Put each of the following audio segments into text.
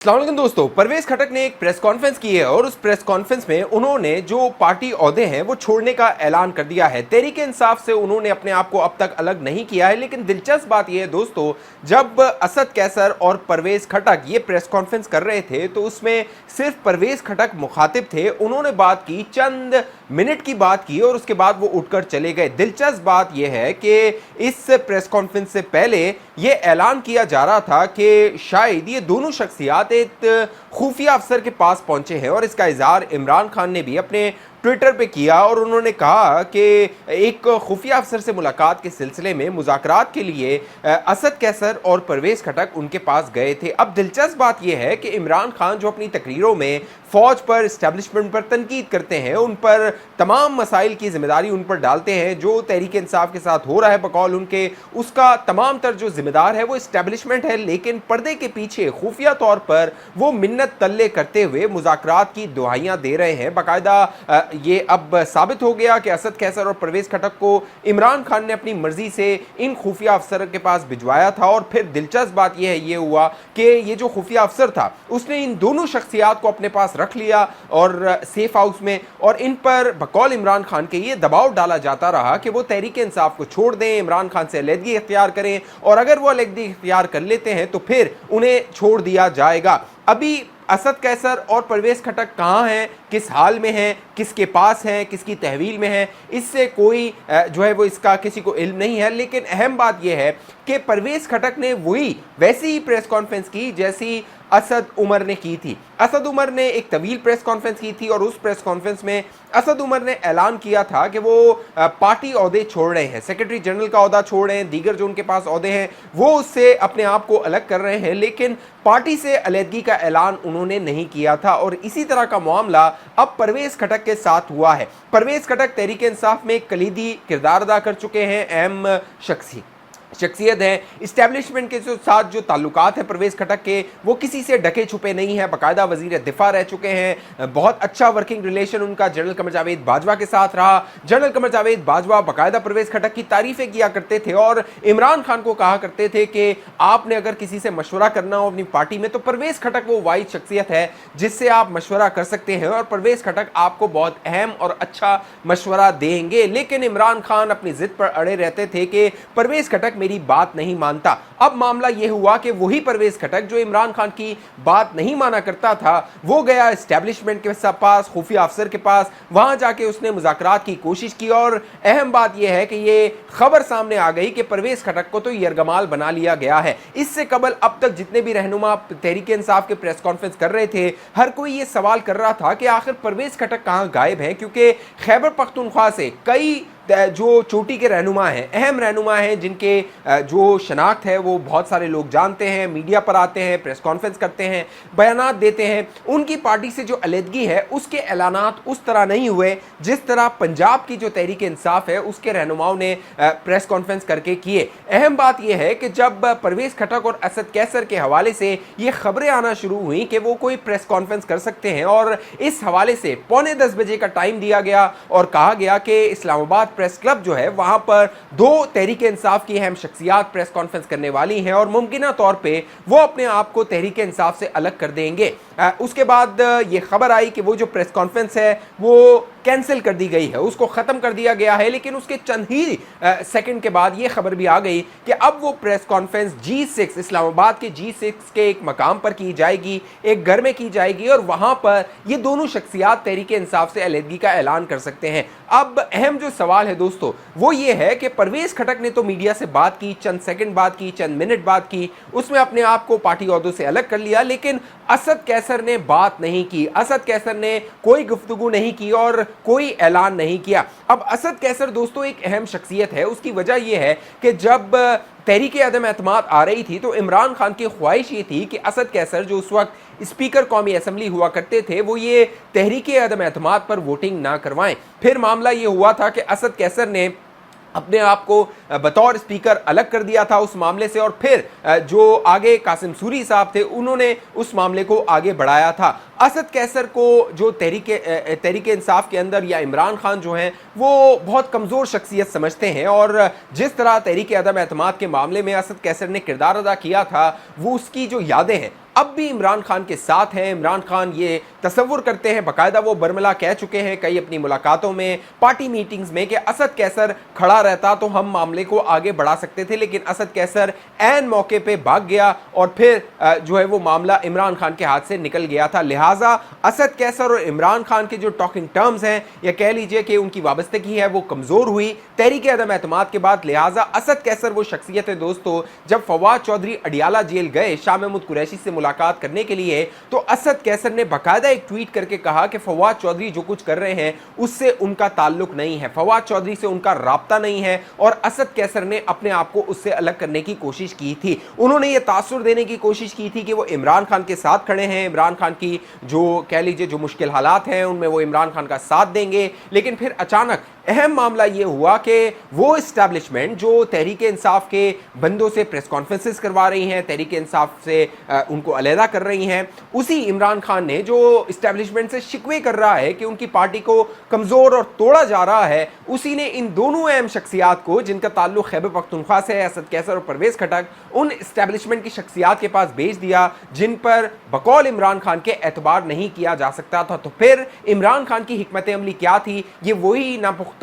अस्सलाम वालेकुम दोस्तों, परवेज खटक ने एक प्रेस कॉन्फ्रेंस की है और उस प्रेस कॉन्फ्रेंस में उन्होंने जो पार्टी ओहदे हैं वो छोड़ने का ऐलान कर दिया है। तहरीक इंसाफ से उन्होंने अपने आप को अब तक अलग नहीं किया है, लेकिन दिलचस्प बात यह है दोस्तों, जब असद कैसर और परवेज खटक ये प्रेस कॉन्फ्रेंस कर रहे थे तो उसमें सिर्फ परवेज खटक मुखातिब थे। उन्होंने बात की, चंद मिनट की बात की और उसके बाद वो उठकर चले गए। दिलचस्प बात यह है कि इस प्रेस कॉन्फ्रेंस से पहले ये ऐलान किया जा रहा था कि शायद ये दोनों शख्सियात एक खुफिया अफसर के पास पहुंचे हैं और इसका इजहार इमरान खान ने भी अपने ट्विटर पे किया और उन्होंने कहा कि एक खुफिया अफसर से मुलाकात के सिलसिले में मुज़ाकरात के लिए असद कैसर और परवेज खटक उनके पास गए थे। अब दिलचस्प बात यह है कि इमरान खान जो अपनी तकरीरों में फौज पर, इस्टेब्लिशमेंट पर तनकीद करते हैं, उन पर तमाम मसाइल की जिम्मेदारी उन पर डालते हैं। जो तहरीक इंसाफ के साथ हो रहा है बकौल उनके, उसका तमाम तर जो जिम्मेदार है वो इस्टेब्लिशमेंट है, लेकिन पर्दे के पीछे खुफिया तौर पर वो मिन्नत तल्ले करते हुए मुज़ाकरात की दुआइयाँ दे रहे हैं। बाकायदा ये अब साबित हो गया कि असद कैसर और परवेज खटक को इमरान खान ने अपनी मर्जी से इन खुफिया अफसर के पास भिजवाया था। और फिर दिलचस्प बात यह है, ये हुआ कि ये जो खुफिया अफसर था उसने इन दोनों शख्सियात को अपने पास रख लिया और सेफ हाउस में, और इन पर बकौल इमरान खान के ये दबाव डाला जाता रहा कि वो तहरीक इंसाफ को छोड़ दें, इमरान खान से अलहदगी इख्तियार करें, और अगर वो अलहदगी इख्तियार कर लेते हैं तो फिर उन्हें छोड़ दिया जाएगा। अभी असद कैसर और परवेज खटक कहाँ हैं, किस हाल में हैं, किसके पास हैं, किसकी तहवील में हैं, इससे कोई जो है वो इसका किसी को इल्म नहीं है। लेकिन अहम बात यह है कि परवेज खटक ने वैसी ही प्रेस कॉन्फ्रेंस की जैसी असद उमर ने की थी। असद उमर ने एक तवील प्रेस कॉन्फ्रेंस की थी और उस प्रेस कॉन्फ्रेंस में असद उमर ने ऐलान किया था कि वो पार्टी ओहदे छोड़ रहे हैं, सेक्रेटरी जनरल का ओहदा छोड़ रहे हैं, दीगर जो उनके पास ओहदे हैं वो उससे अपने आप को अलग कर रहे हैं, लेकिन पार्टी से अलहदगी का ऐलान उन्होंने नहीं किया था। और इसी तरह का मामला अब परवेज खटक के साथ हुआ है। परवेज खटक तहरीक इंसाफ में कलीदी किरदार अदा कर चुके हैं, अहम शख्सियत है। इस्टेब्लिशमेंट के साथ जो ताल्लुकात हैं परवेज खटक के, वो किसी से ढके छुपे नहीं है। बाकायदा वजीर दिफा रह चुके हैं, बहुत अच्छा वर्किंग रिलेशन उनका जनरल कमर जावेद बाजवा के साथ रहा। जनरल कमर जावेद बाजवा बाकायदा परवेज खटक की तारीफें किया करते थे और इमरान खान को कहा करते थे कि आपने अगर किसी से मशवरा करना हो अपनी पार्टी में तो परवेज खटक वो वाहिद शख्सियत है जिससे आप मशवरा कर सकते हैं और परवेज खटक आपको बहुत अहम और अच्छा मशवरा देंगे। लेकिन इमरान खान अपनी जिद पर अड़े रहते थे कि परवेज खटक मेरी बात नहीं मानता। अब मामला यह हुआ कि वही परवेज खटक जो इमरान खान की बात नहीं माना करता था, वो गया एस्टेब्लिशमेंट के पास, खुफिया अफसर के पास, वहां जाके उसने मुज़ाकरात की कोशिश की। और अहम बात यह है कि ये खबर सामने आ गई कि परवेज खटक को तो यरगमाल बना लिया गया है। इससे कबल अब तक जितने भी रहनुमा तहरीक इंसाफ के प्रेस कॉन्फ्रेंस कर रहे थे, हर कोई ये सवाल कर रहा था कि आखिर परवेज खटक कहां गायब है, क्योंकि खैबर पख्तूनख्वा से कई जो चोटी के रहनुमा हैं, अहम रहनुमा हैं, जिनके जो शनाख्त है वो बहुत सारे लोग जानते हैं, मीडिया पर आते हैं, प्रेस कॉन्फ्रेंस करते हैं, बयानात देते हैं, उनकी पार्टी से जो अलहदगी है उसके ऐलानात उस तरह नहीं हुए जिस तरह पंजाब की जो तहरीक इंसाफ है उसके रहनुमाओं ने प्रेस कॉन्फ्रेंस करके किए। अहम बात यह है कि जब परवेज खटक और असद कैसर के हवाले से ये खबरें आना शुरू हुई कि वो कोई प्रेस कॉन्फ्रेंस कर सकते हैं, और इस हवाले से 9:45 बजे का टाइम दिया गया और कहा गया कि इस्लामाबाद प्रेस क्लब जो है वहां पर 2 तहरीक इंसाफ की अहम शख्सियात प्रेस कॉन्फ्रेंस करने वाली हैं और मुमकिना तौर पे वो अपने आप को तहरीक इंसाफ से अलग कर देंगे। उसके बाद ये खबर आई कि वो जो प्रेस कॉन्फ्रेंस है वो कैंसिल कर दी गई है, उसको ख़त्म कर दिया गया है। लेकिन उसके चंद ही सेकंड के बाद ये खबर भी आ गई कि अब वो प्रेस कॉन्फ्रेंस G6 इस्लामाबाद के G6 के एक मकाम पर की जाएगी, एक घर में की जाएगी, और वहां पर ये दोनों शख्सियात तहरीक इंसाफ से अलहदगी का ऐलान कर सकते हैं। अब अहम जो सवाल है दोस्तों वो ये है कि परवेज खटक ने तो मीडिया से बात की, चंद सेकंड बात की, चंद मिनट बात की, उसमें अपने आप को पार्टी ओहदों से अलग कर लिया, लेकिन असद कैसर ने बात नहीं की। असद कैसर ने कोई गुफ्तगू नहीं की और कोई ऐलान नहीं किया। अब असद कैसर दोस्तों एक अहम शख्सियत है। उसकी वजह यह है कि जब तहरीक अदम एतमाद आ रही थी तो इमरान खान की ख्वाहिश ये थी कि असद कैसर जो उस वक्त स्पीकर कौमी असम्बली हुआ करते थे वो ये तहरीक अदम एतमाद पर वोटिंग ना करवाएं। फिर मामला ये हुआ था कि असद कैसर ने अपने आप को बतौर स्पीकर अलग कर दिया था उस मामले से, और फिर जो आगे कासिम सूरी साहब थे उन्होंने उस मामले को आगे बढ़ाया था। असद कैसर को जो तहरीक इंसाफ के अंदर या इमरान खान जो हैं वो बहुत कमज़ोर शख्सियत समझते हैं, और जिस तरह तहरीक अदम एतमाद के मामले में असद कैसर ने किरदार अदा किया था वो उसकी जो यादें हैं अब भी इमरान खान के साथ हैं। इमरान खान ये तसव्वुर करते हैं, बाकायदा वो बरमला कह चुके हैं कई अपनी मुलाकातों में, पार्टी मीटिंग्स में, कि असद कैसर खड़ा रहता तो हम मामले को आगे बढ़ा सकते थे, लेकिन असद कैसर ऐन मौके पे भाग गया और फिर जो है वो मामला इमरान खान के हाथ से निकल गया था। लिहाजा असद कैसर और इमरान खान के जो टॉकिंग टर्म्स हैं, या कह लीजिए कि उनकी वाबस्तगी है, वो कमजोर हुई तहरीक अदम एतमाद के बाद। लिहाजा असद कैसर वो शख्सियत है दोस्तों, जब फवाद चौधरी अडियाला जेल गए शाह महमूद कुरैशी से मुलाकात करने के लिए, तो असद कैसर ने बाकायदा एक ट्वीट करके कहा कि फवाद चौधरी जो कुछ कर रहे हैं उससे उनका ताल्लुक नहीं है, फवाद चौधरी से उनका राब्ता नहीं है, और असद कैसर ने अपने आप को उससे अलग करने की कोशिश की थी। उन्होंने ये तासुर देने की कोशिश की थी कि वो इमरान खान के साथ खड़े हैं, इमरान खान की जो कह लीजिए जो मुश्किल हालात हैं उनमें वो इमरान खान का साथ देंगे। लेकिन फिर अचानक अहम मामला ये हुआ कि वो इस्टेब्लिशमेंट जो तहरीक इंसाफ के बंदों से प्रेस कॉन्फ्रेंसेस करवा रही हैं, तहरीक इंसाफ से उनको अलहदा कर रही हैं, उसी इमरान खान ने जो इस्टेब्लिशमेंट से शिकवे कर रहा है कि उनकी पार्टी को कमज़ोर और तोड़ा जा रहा है, उसी ने इन दोनों अहम शख्सियात को जिनका ताल्लुक खैबर पख्तूनख्वा से है, असद कैसर और परवेज़ खटक, उन इस्टेब्लिशमेंट की शख्सियात के पास भेज दिया जिन पर बकौल इमरान खान के एतबार नहीं किया जा सकता था। तो फिर इमरान खान की हिकमत अमली क्या थी? ये वही नापुख्ता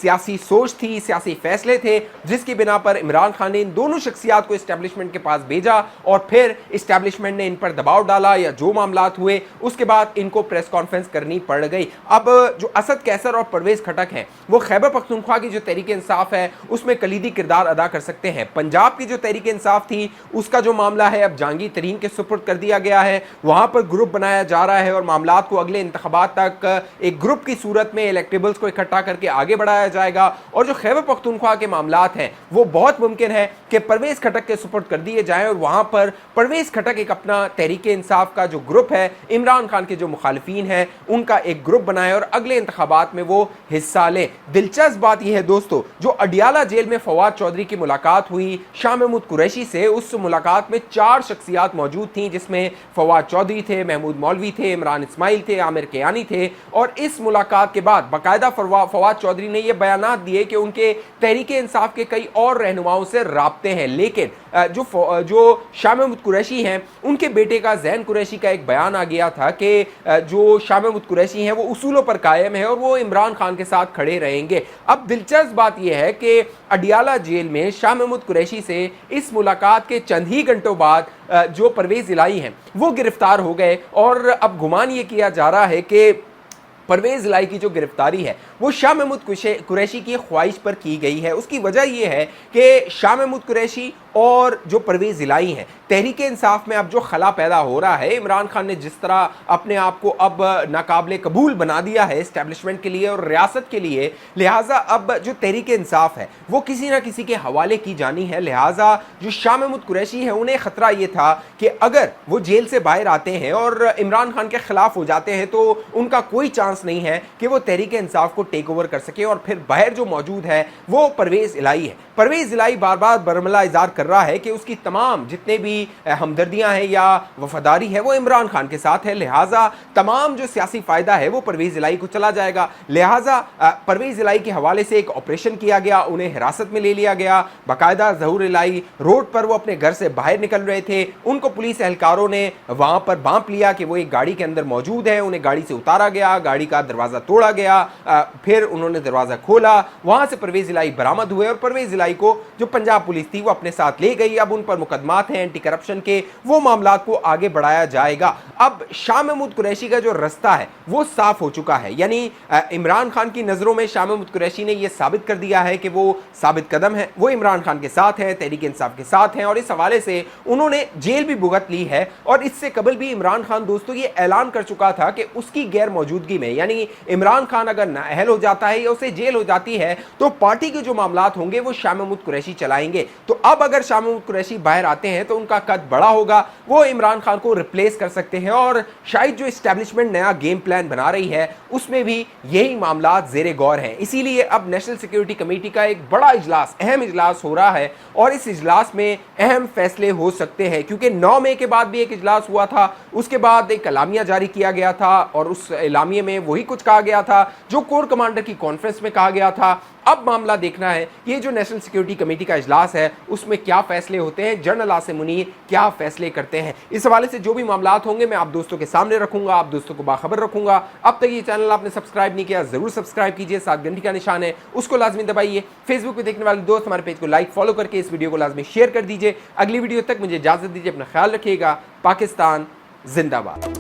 सियासी सोच थी, सियासी फैसले थे जिसकी बिना पर इमरान खान ने इन दोनों शख्सियात को इस्टेब्लिशमेंट के पास भेजा और फिर इस्टेब्लिशमेंट ने इन पर दबाव डाला, या जो मामलात हुए उसके बाद इनको प्रेस कॉन्फ्रेंस करनी पड़ गई। अब जो असद कैसर और परवेज़ खटक हैं वो खैबर पख्तूनख्वा की जो तहरीक इंसाफ है उसमें कलीदी किरदार अदा कर सकते हैं। पंजाब की जो तहरीक इंसाफ थी उसका जो मामला है अब जहांगीर तरीन के सुपुर्द कर दिया गया है, वहां पर ग्रुप बनाया जा रहा है और मामलात को अगले इंतखाबात तक एक ग्रुप की सूरत में इलेक्टेबल्स को इकट्ठा करके आगे बढ़ाया जाएगा। और जो खैबर पख्तूनख्वा के मामलात हैं वो बहुत मुमकिन है कि परवेज़ खटक के सुपुर्द कर दिए जाएं और वहां पर परवेज़ खटक एक अपना तहरीक इंसाफ का जो ग्रुप है, इमरान खान के जो मुखालिफिन हैं उनका एक ग्रुप बनाए और अगले इंतखाबात में वो हिस्सा ले। दिलचस्प बात यह है दोस्तों, जो अडियाला जेल में फवाद चौधरी की मुलाकात हुई शाह महमूद कुरैशी से, उस मुलाकात में 4 शख्सियात मौजूद थी जिसमें फवाद चौधरी थे, महमूद मौलवी थे, इमरान इस्माइल थे, आमिर कियानी थे। और इस मुलाकात के बाद बाकायदा फवाद चौधरी ने यह बयानात दिए कि उनके तहरीक इंसाफ के कई और रहनुमाओं से राब्ते हैं, लेकिन जो शाह महमूद कुरैशी हैं उनके बेटे का ज़ैन कुरैशी का एक बयान आ गया था कि जो शाह महमूद कुरैशी हैं वो उसूलों पर कायम है और वो इमरान खान के साथ खड़े रहेंगे। अब दिलचस्प बात यह है कि अडियाला जेल में शाह महमूद कुरैशी से इस मुलाकात के चंद ही घंटों बाद जो परवेज़ इलाही हैं वो गिरफ्तार हो गए और अब गुमान ये किया जा रहा है कि परवेज़ इलाही की जो गिरफ्तारी है वो शाह महमूद कुरैशी की ख्वाहिश पर की गई है। उसकी वजह यह है कि शाह महमूद कुरैशी और जो परवेज़ इलाही हैं, तहरीक इंसाफ में अब जो खला पैदा हो रहा है, इमरान खान ने जिस तरह अपने आप को अब नाकाबिले कबूल बना दिया है इस्टेब्लिशमेंट के लिए और रियासत के लिए, लिहाजा अब जो तहरीक इंसाफ है वो किसी ना किसी के हवाले की जानी है। लिहाजा जो शाह महमूद कुरैशी है उन्हें ख़तरा ये था कि अगर वो जेल से बाहर आते हैं और इमरान खान के खिलाफ हो जाते हैं तो उनका कोई चांस नहीं है कि वो तहरीक इंसाफ को टेक ओवर कर सके, और फिर बाहर जो मौजूद है वो परवेज़ इलाही है। परवेज़ इलाही बार बार बरमला इज़हार कर रहा है कि उसकी तमाम जितने भी हमदर्दियां हैं या वफादारी है वो इमरान खान के साथ है, लिहाजा तमाम जो सियासी फ़ायदा है वो परवेज़ इलाही को चला जाएगा। लिहाजा परवेज़ इलाही के हवाले से एक ऑपरेशन किया गया, उन्हें हिरासत में ले लिया गया। बाकायदा ज़हूर इलाही रोड पर वो अपने घर से बाहर निकल रहे थे, उनको पुलिस एहलकारों ने वहाँ पर बांप लिया कि वो एक गाड़ी के अंदर मौजूद है, उन्हें गाड़ी से उतारा गया, गाड़ी का दरवाज़ा तोड़ा गया, फिर उन्होंने दरवाज़ा खोला, वहाँ से परवेज़ इलाही बरामद हुए और परवेज़ इलाही को जो पंजाब पुलिस थी वो अपने साथ ले गई। अब उन पर मुकदमात हैं एंटी करप्शन के, वो मामलात को आगे बढ़ाया जाएगा। अब शाह महमूद कुरैशी का जो रास्ता है वो साफ हो चुका है, यानी इमरान खान की नज़रों में शाह महमूद कुरैशी ने यह साबित कर दिया है कि वो साबित कदम है, वो इमरान खान के साथ हैं, तहरीक इंसाफ के साथ हैं, और इस हवाले से उन्होंने जेल भी भुगत ली है। और इससे कबल भी इमरान खान दोस्तों ये ऐलान कर चुका था कि उसकी गैर मौजूदगी में, यानी इमरान खान अगर नाअहल हो जाता है या उसे जेल हो जाती है तो पार्टी के जो मामलात होंगे वो शाह महमूद कुरैशी चलाएंगे। तो अब अगर शाह महमूद कुरैशी बाहर आते हैं तो उनका कद बड़ा होगा, वो इमरान खान को रिप्लेस कर सकते हैं, और शायद जो इस्टेब्लिशमेंट नया गेम प्लान बना रही है उसमें भी यही मामलात ज़ेरे गौर हैं। इसीलिए अब नेशनल सिक्योरिटी कमेटी का एक बड़ा इजलास, अहम इजलास हो रहा है और इस इजलास में अहम फैसले हो सकते हैं, क्योंकि 9 मई के बाद भी एक इजलास हुआ था, उसके बाद एक एलामिया जारी किया गया था और उस एलामिया में वही कुछ कहा गया था जो कोर कमांडर की कॉन्फ्रेंस में कहा गया था। अब मामला देखना है ये जो नेशनल सिक्योरिटी कमेटी का इजलास है उसमें क्या फैसले होते हैं, जनरल आसिम मुनीर क्या फैसले करते हैं। इस हवाले से जो भी मामला होंगे मैं आप दोस्तों के सामने रखूंगा, आप दोस्तों को बाखबर रखूंगा। अब तक ये चैनल आपने सब्सक्राइब नहीं किया जरूर सब्सक्राइब कीजिए, साथ घंटी का निशान है उसको लाजमी दबाइए। फेसबुक पे देखने वाले दोस्त हमारे पेज को लाइक फॉलो करके इस वीडियो को लाजमी शेयर कर दीजिए। अगली वीडियो तक मुझे इजाजत दीजिए, अपना ख्याल रखिएगा। पाकिस्तान जिंदाबाद।